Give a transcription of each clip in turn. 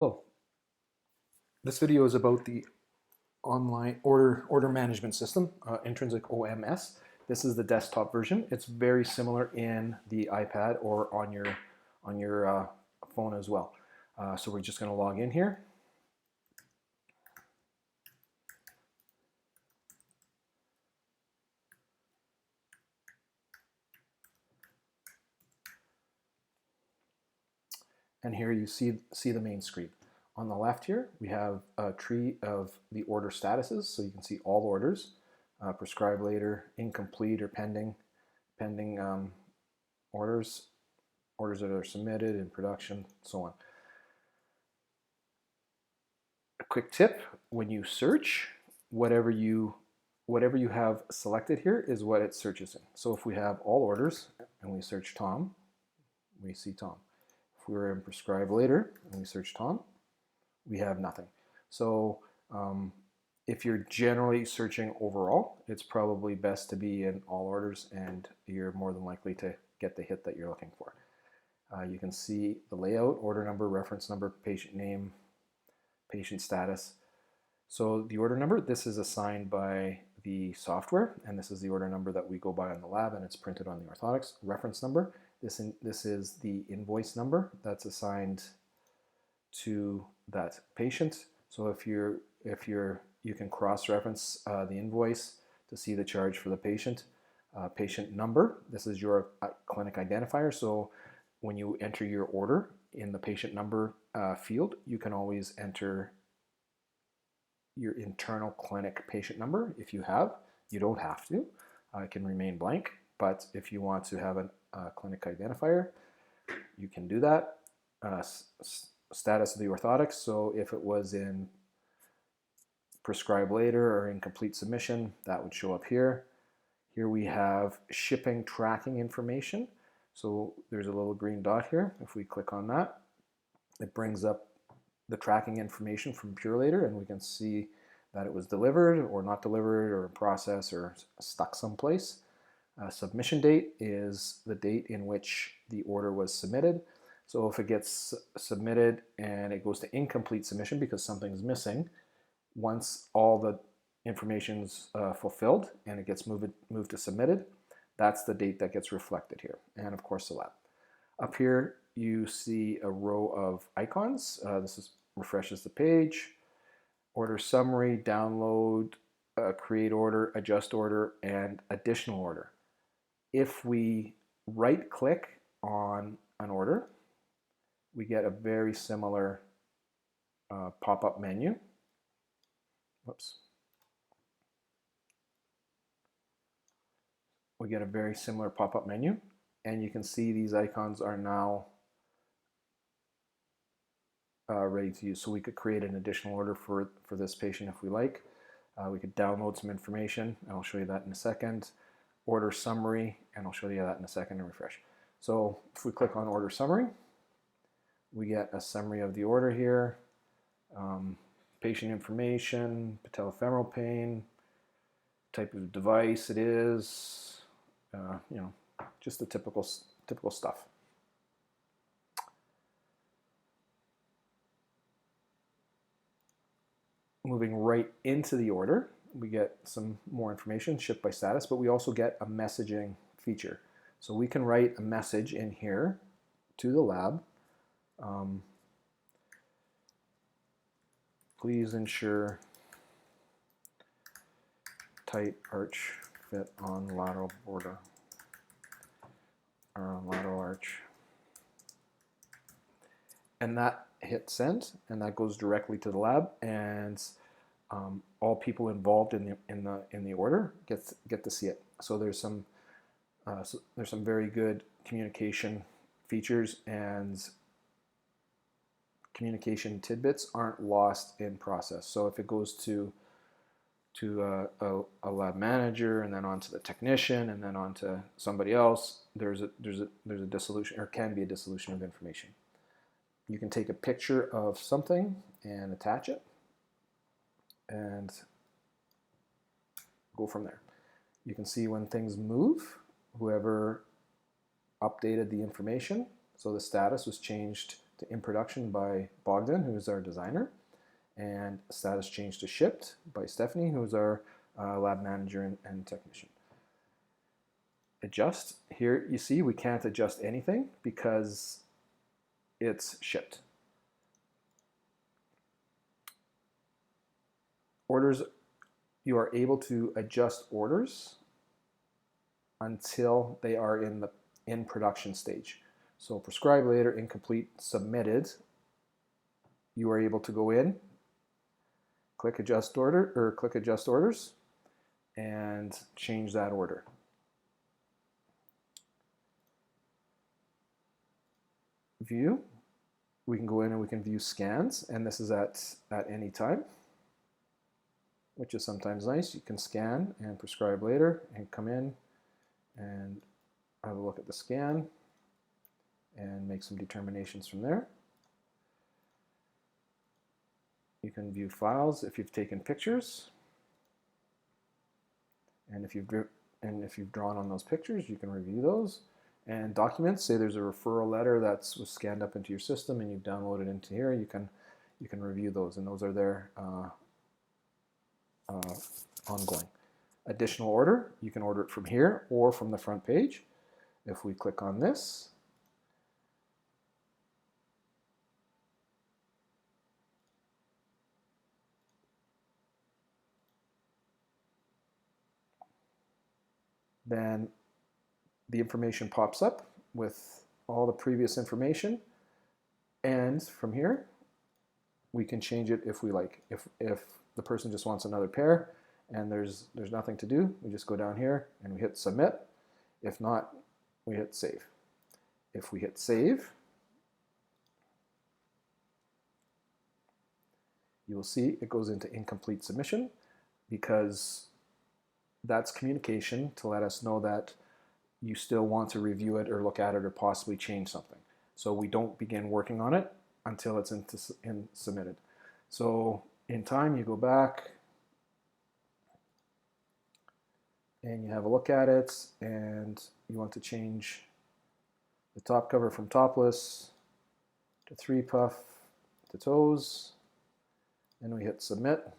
Hello. This video is about the online order management system, Intrinsik OMS. This is the desktop version. It's very similar in the iPad or on your phone as well. So we're just going to log in here. And here you see the main screen. On the left here, we have a tree of the order statuses, so you can see all orders, prescribed later, incomplete or pending orders, orders that are submitted, in production, so on. A quick tip, when you search, whatever you have selected here is what it searches in. So if we have all orders and we search Tom, we see Tom. If we were in prescribe later and we search Tom, we have nothing. So if you're generally searching overall, it's probably best to be in all orders, and you're more than likely to get the hit that you're looking for. You can see the layout, order number, reference number, patient name, patient status. So the order number, this is assigned by the software, and this is the order number that we go by in the lab, and it's printed on the orthotics. Reference number, this is the invoice number that's assigned to that patient. So if you can cross-reference the invoice to see the charge for the patient. Patient number, this is your clinic identifier. So when you enter your order in the patient number field, you can always enter your internal clinic patient number if you have. You don't have to. It can remain blank, but if you want to have a clinic identifier, you can do that. Status of the orthotics, so if it was in prescribe later or incomplete submission, that would show up here. Here we have shipping tracking information. So there's a little green dot here. If we click on that, it brings up the tracking information from Purelator, and we can see that it was delivered or not delivered or in process or stuck someplace. Submission date is the date in which the order was submitted. So if it gets submitted and it goes to incomplete submission because something's missing, once all the information's fulfilled and it gets moved to submitted, that's the date that gets reflected here. And of course the lab. Up here you see a row of icons. This refreshes the page. Order summary, download, create order, adjust order, and additional order. If we right click on an order, we get a very similar pop-up menu. Whoops. We get a very similar pop-up menu, and you can see these icons are now ready to use. So we could create an additional order for this patient if we like. We could download some information, and I'll show you that in a second. Order summary, and I'll show you that in a second, and refresh. So if we click on order summary, we get a summary of the order here, patient information, patellofemoral pain, type of device it is, you know, just the typical stuff. Moving right into the order, we get some more information, shipped by status, but we also get a messaging feature. So we can write a message in here to the lab. Please ensure tight arch fit on lateral border or on lateral arch. And that hits send, and that goes directly to the lab, and all people involved in the order get to see it. So there's some very good communication features, and communication tidbits aren't lost in process. So if it goes to a lab manager and then on to the technician and then on to somebody else, there's a dissolution, or can be a dissolution of information. You can take a picture of something and attach it and go from there. You can see when things move, whoever updated the information, so the status was changed to in production by Bogdan, who's our designer, and status change to shipped by Stephanie, who's our lab manager and technician. Adjust, here you see we can't adjust anything because it's shipped. Orders, you are able to adjust orders until they are in the in production stage. So prescribe later, incomplete, submitted, you are able to go in, click adjust order, or click adjust orders, and change that order. View, we can go in and we can view scans, and this is at any time, which is sometimes nice. You can scan and prescribe later and come in and have a look at the scan and make some determinations from there. You can view files if you've taken pictures, and if you've drawn on those pictures, you can review those. And documents, say there's a referral letter that was scanned up into your system and you've downloaded into here, you can review those, and those are there ongoing. Additional order, you can order it from here or from the front page. If we click on this, then the information pops up with all the previous information, and from here we can change it if we like. If the person just wants another pair and there's nothing to do, we just go down here and we hit submit. If not, we hit save. If we hit save, you will see it goes into incomplete submission, because that's communication to let us know that you still want to review it or look at it or possibly change something. So we don't begin working on it until it's in submitted. So in time, you go back and you have a look at it, and you want to change the top cover from topless to 3-puff to toes, and we hit submit.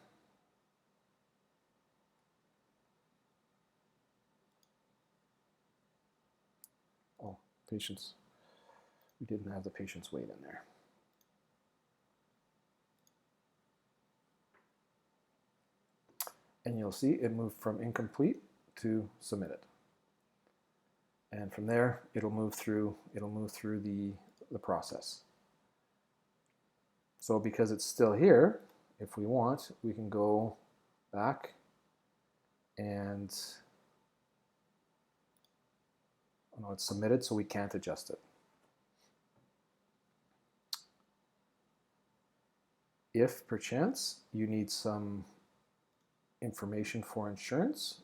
Oh, patients, we didn't have the patient's weight in there. And you'll see it moved from incomplete to submitted. And from there, it'll move through the process. So because it's still here, if we want, we can go back and, oh no, it's submitted, so we can't adjust it. If perchance you need some information for insurance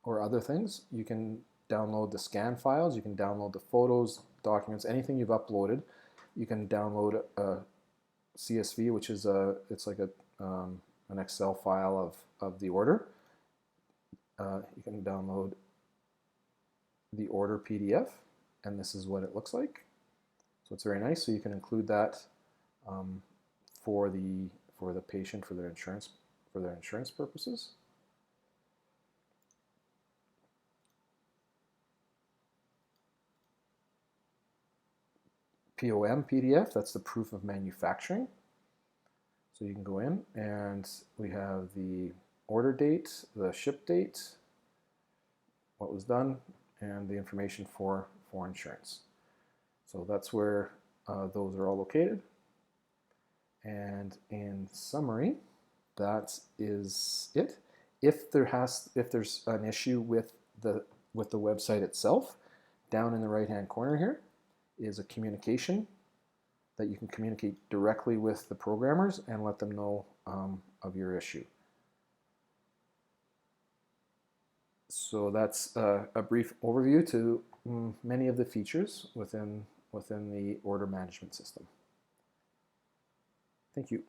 or other things, you can download the scan files, you can download the photos, documents, anything you've uploaded. You can download a CSV, which is it's like an Excel file of the order. You can download the order PDF, and this is what it looks like. So it's very nice. So you can include that for the patient for their insurance purposes. POM PDF, that's the proof of manufacturing. So you can go in and we have the order date, the ship date, what was done, and the information for insurance. So that's where those are all located. And in summary, that is it. If there's an issue with the website itself, down in the right-hand corner here is a communication that you can communicate directly with the programmers and let them know of your issue. So that's a brief overview to many of the features within the order management system. Thank you.